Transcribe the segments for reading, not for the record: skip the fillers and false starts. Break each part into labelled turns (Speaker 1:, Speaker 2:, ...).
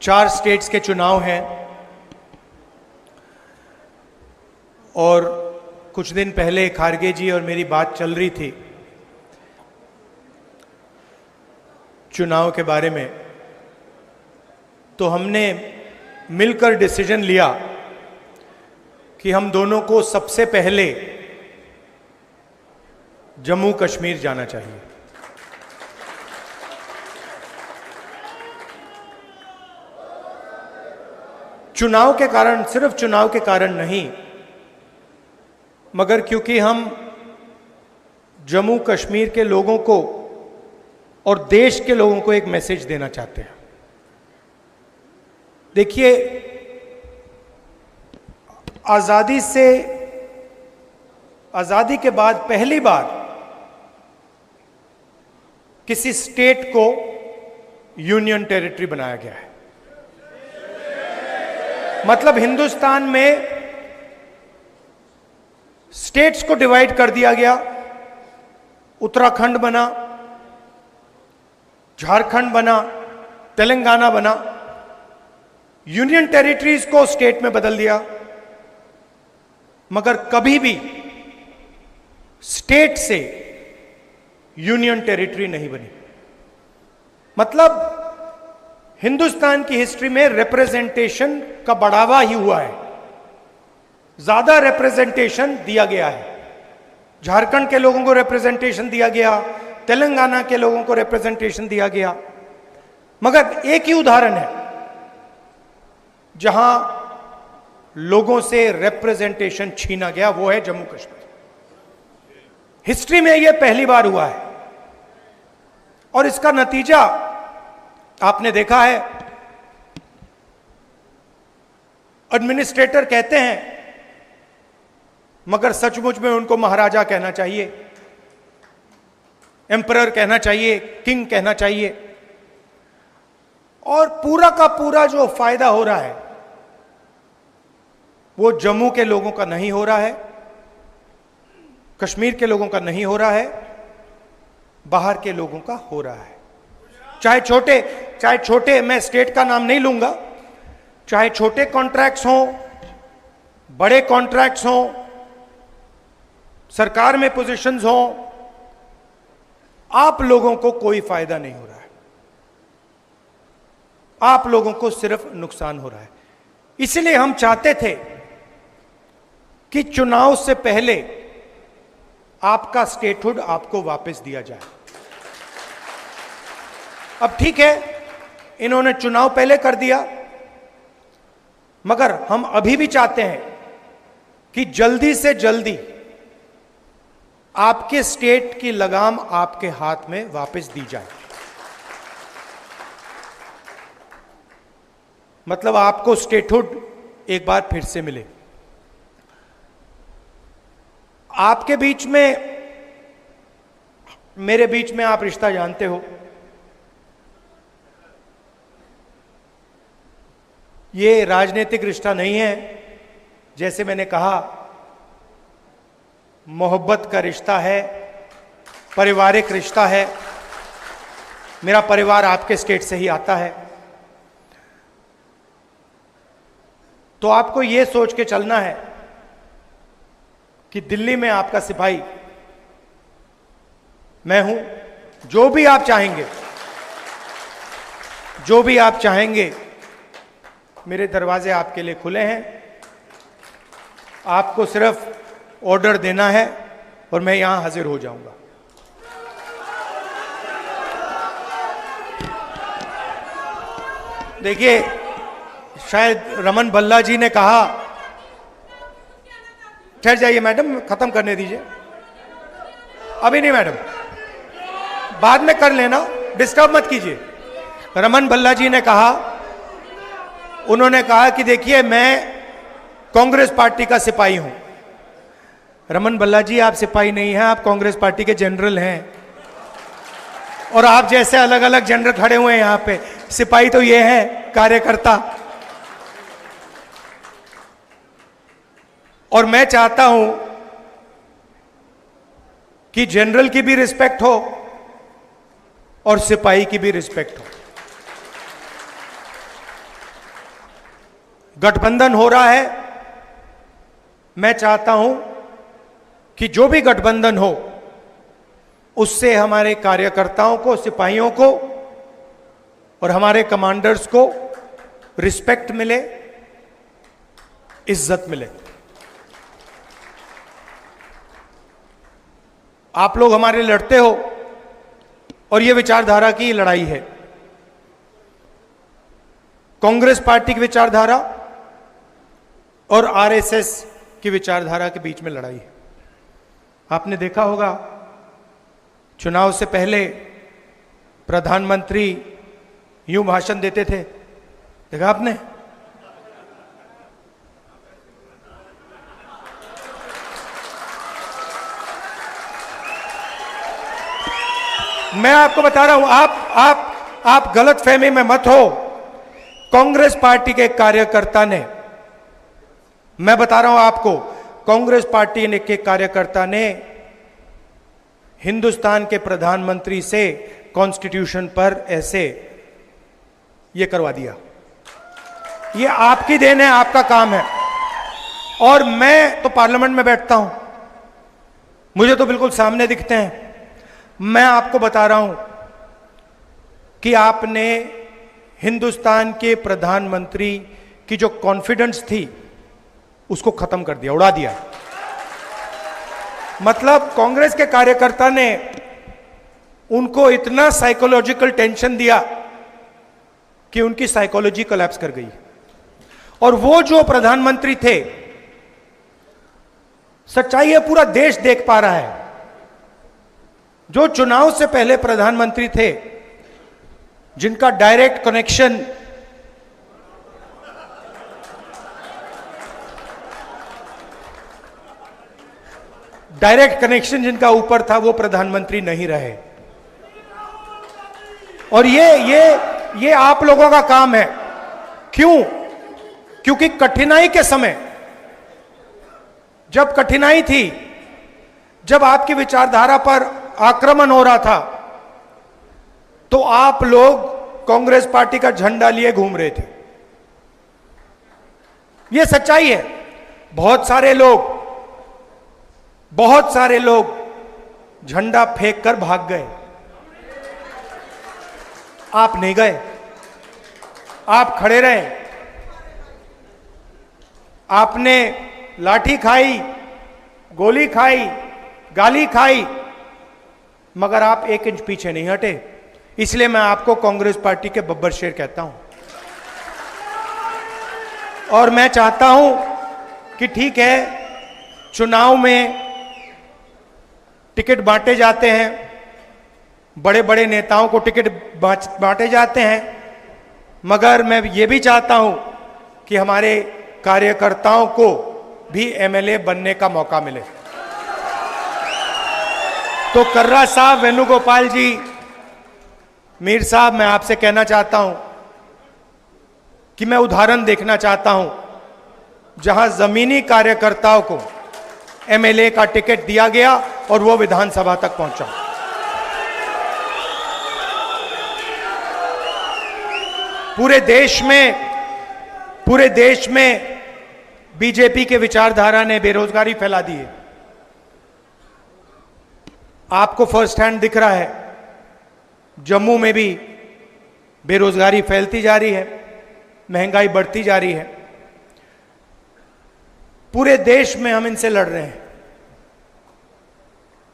Speaker 1: 4 states के चुनाव हैं और कुछ दिन पहले खारगे जी और मेरी बात चल रही थी चुनाव के बारे में, तो हमने मिलकर डिसीजन लिया कि हम दोनों को सबसे पहले जम्मू कश्मीर जाना चाहिए। चुनाव के कारण, सिर्फ चुनाव के कारण नहीं, मगर क्योंकि हम जम्मू कश्मीर के लोगों को और देश के लोगों को एक मैसेज देना चाहते हैं। देखिए, आजादी के बाद पहली बार किसी स्टेट को यूनियन टेरिटरी बनाया गया है। मतलब हिंदुस्तान में स्टेट्स को डिवाइड कर दिया गया। उत्तराखंड बना, झारखंड बना, तेलंगाना बना, यूनियन टेरिटरीज को स्टेट में बदल दिया, मगर कभी भी स्टेट से यूनियन टेरिटरी नहीं बनी। मतलब हिंदुस्तान की हिस्ट्री में रिप्रेजेंटेशन का बढ़ावा ही हुआ है, ज्यादा रिप्रेजेंटेशन दिया गया है। झारखंड के लोगों को रिप्रेजेंटेशन दिया गया, तेलंगाना के लोगों को रिप्रेजेंटेशन दिया गया, मगर एक ही उदाहरण है जहां लोगों से रिप्रेजेंटेशन छीना गया, वो है जम्मू कश्मीर। हिस्ट्री में यह पहली बार हुआ है और इसका नतीजा आपने देखा है। एडमिनिस्ट्रेटर कहते हैं, मगर सचमुच में उनको महाराजा कहना चाहिए, एम्परर कहना चाहिए, किंग कहना चाहिए। और पूरा का पूरा जो फायदा हो रहा है वो जम्मू के लोगों का नहीं हो रहा है, कश्मीर के लोगों का नहीं हो रहा है, बाहर के लोगों का हो रहा है। चाहे छोटे, मैं स्टेट का नाम नहीं लूंगा, चाहे छोटे कॉन्ट्रैक्ट्स हों, बड़े कॉन्ट्रैक्ट्स हों, सरकार में पोजीशंस हों, आप लोगों को कोई फायदा नहीं हो रहा है, आप लोगों को सिर्फ नुकसान हो रहा है। इसलिए हम चाहते थे कि चुनाव से पहले आपका स्टेटहुड आपको वापस दिया जाए। अब ठीक है, इन्होंने चुनाव पहले कर दिया, मगर हम अभी भी चाहते हैं कि जल्दी से जल्दी आपके स्टेट की लगाम आपके हाथ में वापस दी जाए। मतलब आपको स्टेटहुड एक बार फिर से मिले। आपके बीच में, मेरे बीच में आप रिश्ता जानते हो, ये राजनीतिक रिश्ता नहीं है। जैसे मैंने कहा, मोहब्बत का रिश्ता है, पारिवारिक रिश्ता है। मेरा परिवार आपके स्टेट से ही आता है, तो आपको यह सोच के चलना है कि दिल्ली में आपका सिपाही मैं हूं। जो भी आप चाहेंगे, मेरे दरवाजे आपके लिए खुले हैं। आपको सिर्फ ऑर्डर देना है और मैं यहां हाजिर हो जाऊंगा। देखिए, शायद रमन भल्ला जी ने कहा, ठहर जाइए मैडम, खत्म करने दीजिए। अभी नहीं मैडम, बाद में कर लेना, डिस्टर्ब मत कीजिए। रमन भल्ला जी ने कहा, उन्होंने कहा कि देखिए, मैं कांग्रेस पार्टी का सिपाही हूं। रमन भल्ला जी, आप सिपाही नहीं हैं, आप कांग्रेस पार्टी के जनरल हैं। और आप जैसे अलग अलग जनरल खड़े हुए हैं यहां पे। सिपाही तो ये है, कार्यकर्ता। और मैं चाहता हूं कि जनरल की भी रिस्पेक्ट हो और सिपाही की भी रिस्पेक्ट हो। गठबंधन हो रहा है, मैं चाहता हूं कि जो भी गठबंधन हो उससे हमारे कार्यकर्ताओं को, सिपाहियों को और हमारे कमांडर्स को रिस्पेक्ट मिले, इज्जत मिले। आप लोग हमारे लड़ते हो और यह विचारधारा की लड़ाई है। कांग्रेस पार्टी की विचारधारा और आरएसएस की विचारधारा के बीच में लड़ाई है। आपने देखा होगा चुनाव से पहले प्रधानमंत्री यूं भाषण देते थे, देखा आपने? मैं आपको बता रहा हूं, आप गलत फहमी में मत हो। कांग्रेस पार्टी के कार्यकर्ता ने, मैं बता रहा हूं आपको, कांग्रेस पार्टी के कार्यकर्ता ने हिंदुस्तान के प्रधानमंत्री से कॉन्स्टिट्यूशन पर ऐसे ये करवा दिया। ये आपकी देन है, आपका काम है। और मैं तो पार्लियामेंट में बैठता हूं, मुझे तो बिल्कुल सामने दिखते हैं। मैं आपको बता रहा हूं कि आपने हिंदुस्तान के प्रधानमंत्री की जो कॉन्फिडेंस थी उसको खत्म कर दिया, उड़ा दिया। मतलब कांग्रेस के कार्यकर्ता ने उनको इतना साइकोलॉजिकल टेंशन दिया कि उनकी साइकोलॉजी कोलैप्स कर गई। और वो जो प्रधानमंत्री थे, सच्चाई है पूरा देश देख पा रहा है, जो चुनाव से पहले प्रधानमंत्री थे, जिनका डायरेक्ट कनेक्शन जिनका ऊपर था, वो प्रधानमंत्री नहीं रहे। और ये आप लोगों का काम है। क्यों? क्योंकि कठिनाई के समय, जब कठिनाई थी, जब आपकी विचारधारा पर आक्रमण हो रहा था, तो आप लोग कांग्रेस पार्टी का झंडा लिए घूम रहे थे। यह सच्चाई है। बहुत सारे लोग झंडा फेंक कर भाग गए। आप नहीं गए, आप खड़े रहे। आपने लाठी खाई, गोली खाई, गाली खाई, मगर आप 1 इंच पीछे नहीं हटे। इसलिए मैं आपको कांग्रेस पार्टी के बब्बर शेर कहता हूं। और मैं चाहता हूं कि ठीक है, चुनाव में टिकट बांटे जाते हैं, बड़े बड़े नेताओं को टिकट बांटे जाते हैं, मगर मैं ये भी चाहता हूं कि हमारे कार्यकर्ताओं को भी एमएलए बनने का मौका मिले। तो कर्रा साहब, वेणुगोपाल जी, मीर साहब, मैं आपसे कहना चाहता हूं कि मैं उदाहरण देखना चाहता हूं जहां जमीनी कार्यकर्ताओं को एमएलए का टिकट दिया गया और वो विधानसभा तक पहुंचा। पूरे देश में बीजेपी के विचारधारा ने बेरोजगारी फैला दी है। आपको फर्स्ट हैंड दिख रहा है, जम्मू में भी बेरोजगारी फैलती जा रही है, महंगाई बढ़ती जा रही है। पूरे देश में हम इनसे लड़ रहे हैं।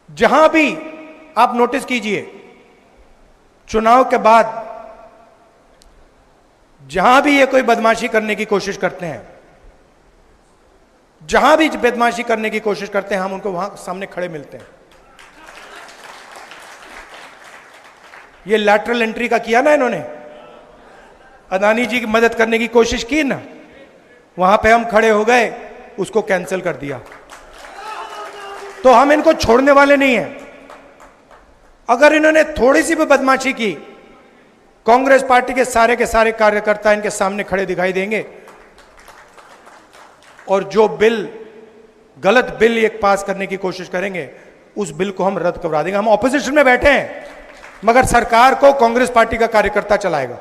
Speaker 1: जहां भी आप नोटिस कीजिए, चुनाव के बाद जहां भी ये कोई बदमाशी करने की कोशिश करते हैं, जहां भी बदमाशी करने की कोशिश करते हैं, हम उनको वहां सामने खड़े मिलते हैं। ये लैटरल एंट्री का किया ना इन्होंने, अदानी जी की मदद करने की कोशिश की ना, वहां पे हम खड़े हो गए, उसको कैंसिल कर दिया। तो हम इनको छोड़ने वाले नहीं हैं। अगर इन्होंने थोड़ी सी भी बदमाशी की, कांग्रेस पार्टी के सारे कार्यकर्ता इनके सामने खड़े दिखाई देंगे और जो गलत बिल एक पास करने की कोशिश करेंगे, उस बिल को हम रद्द करवा देंगे। हम ऑपोजिशन में बैठे हैं, मगर सरकार को कांग्रेस पार्टी का कार्यकर्ता चलाएगा।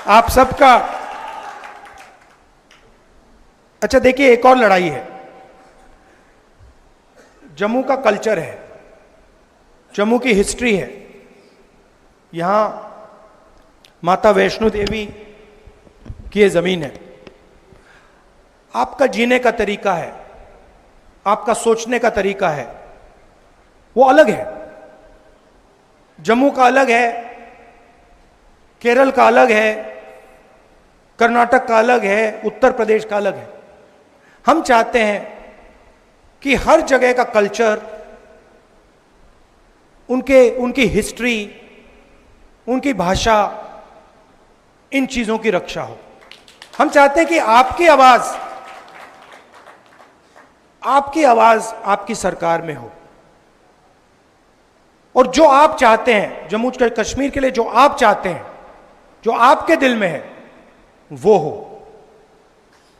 Speaker 1: आप सबका अच्छा देखिए, एक और लड़ाई है। जम्मू का कल्चर है, जम्मू की हिस्ट्री है। यहां माता वैष्णो देवी की ये जमीन है। आपका जीने का तरीका है, आपका सोचने का तरीका है, वो अलग है। जम्मू का अलग है, केरल का अलग है, कर्नाटक का अलग है, उत्तर प्रदेश का अलग है। हम चाहते हैं कि हर जगह का कल्चर, उनकी हिस्ट्री, उनकी भाषा, इन चीजों की रक्षा हो। हम चाहते हैं कि आपकी आवाज आपकी सरकार में हो, और जो आप चाहते हैं जम्मू कश्मीर के लिए, जो आप चाहते हैं, जो आपके दिल में है, वो हो।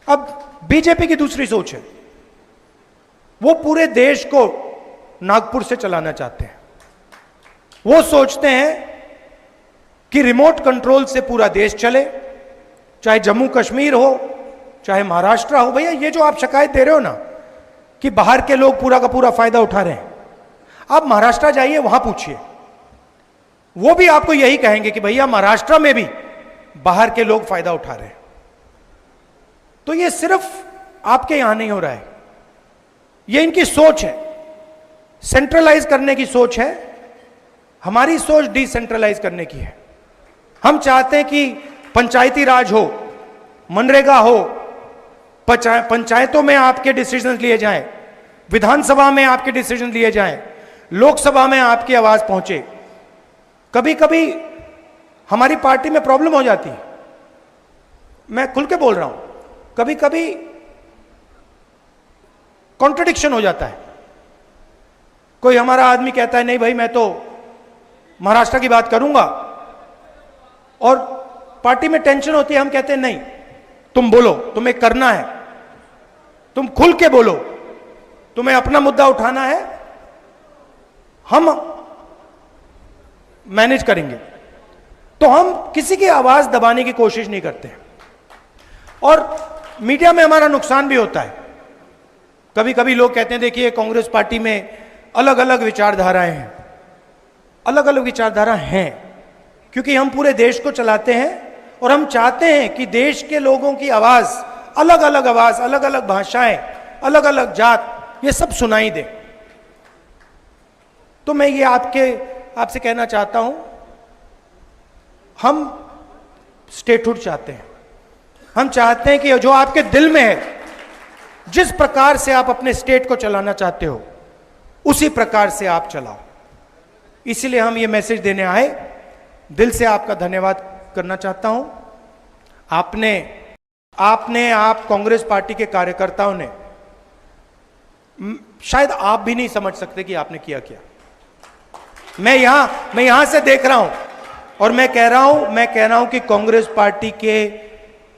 Speaker 1: अब बीजेपी की दूसरी सोच है, वो पूरे देश को नागपुर से चलाना चाहते हैं। वो सोचते हैं कि रिमोट कंट्रोल से पूरा देश चले, चाहे जम्मू कश्मीर हो, चाहे महाराष्ट्र हो। भैया, ये जो आप शिकायत दे रहे हो ना कि बाहर के लोग पूरा का पूरा फायदा उठा रहे हैं, आप महाराष्ट्र जाइए, वहां पूछिए, वो भी आपको यही कहेंगे कि भैया महाराष्ट्र में भी बाहर के लोग फायदा उठा रहे हैं। तो ये सिर्फ आपके यहां नहीं हो रहा है, ये इनकी सोच है, सेंट्रलाइज करने की सोच है। हमारी सोच डिसेंट्रलाइज करने की है। हम चाहते हैं कि पंचायती राज हो, मनरेगा हो, पंचायतों में आपके डिसीजन लिए जाएं, विधानसभा में आपके डिसीजन लिए जाएं, लोकसभा में आपकी आवाज पहुंचे। कभी कभी हमारी पार्टी में प्रॉब्लम हो जाती है, मैं खुल के बोल रहा हूं, कभी कभी कॉन्ट्रडिक्शन हो जाता है। कोई हमारा आदमी कहता है नहीं भाई मैं तो महाराष्ट्र की बात करूंगा, और पार्टी में टेंशन होती है, हम कहते हैं नहीं तुम बोलो, तुम्हें करना है, तुम खुल के बोलो, तुम्हें अपना मुद्दा उठाना है, हम मैनेज करेंगे। तो हम किसी की आवाज दबाने की कोशिश नहीं करते हैं। और मीडिया में हमारा नुकसान भी होता है। कभी कभी लोग कहते हैं देखिए कांग्रेस पार्टी में अलग अलग विचारधाराएं हैं। अलग अलग विचारधारा हैं क्योंकि हम पूरे देश को चलाते हैं, और हम चाहते हैं कि देश के लोगों की आवाज, अलग अलग भाषाएं, अलग अलग जात, ये सब सुनाई दे। तो मैं ये आपसे कहना चाहता हूं, हम स्टेटहुड चाहते हैं। हम चाहते हैं कि जो आपके दिल में है, जिस प्रकार से आप अपने स्टेट को चलाना चाहते हो, उसी प्रकार से आप चलाओ। इसीलिए हम ये मैसेज देने आए। दिल से आपका धन्यवाद करना चाहता हूं। आप कांग्रेस पार्टी के कार्यकर्ताओं ने, शायद आप भी नहीं समझ सकते कि आपने किया क्या। मैं यहां से देख रहा हूं, और मैं कह रहा हूं कि कांग्रेस पार्टी के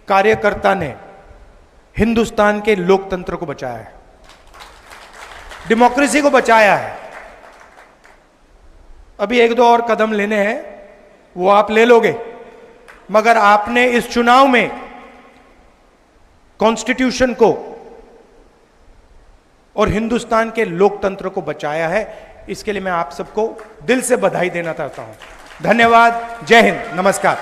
Speaker 1: कार्यकर्ता ने हिंदुस्तान के लोकतंत्र को बचाया है, डेमोक्रेसी को बचाया है। अभी एक दो और कदम लेने हैं, वो आप ले लोगे, मगर आपने इस चुनाव में कॉन्स्टिट्यूशन को और हिंदुस्तान के लोकतंत्र को बचाया है। इसके लिए मैं आप सबको दिल से बधाई देना चाहता हूं। धन्यवाद। जय हिंद। नमस्कार।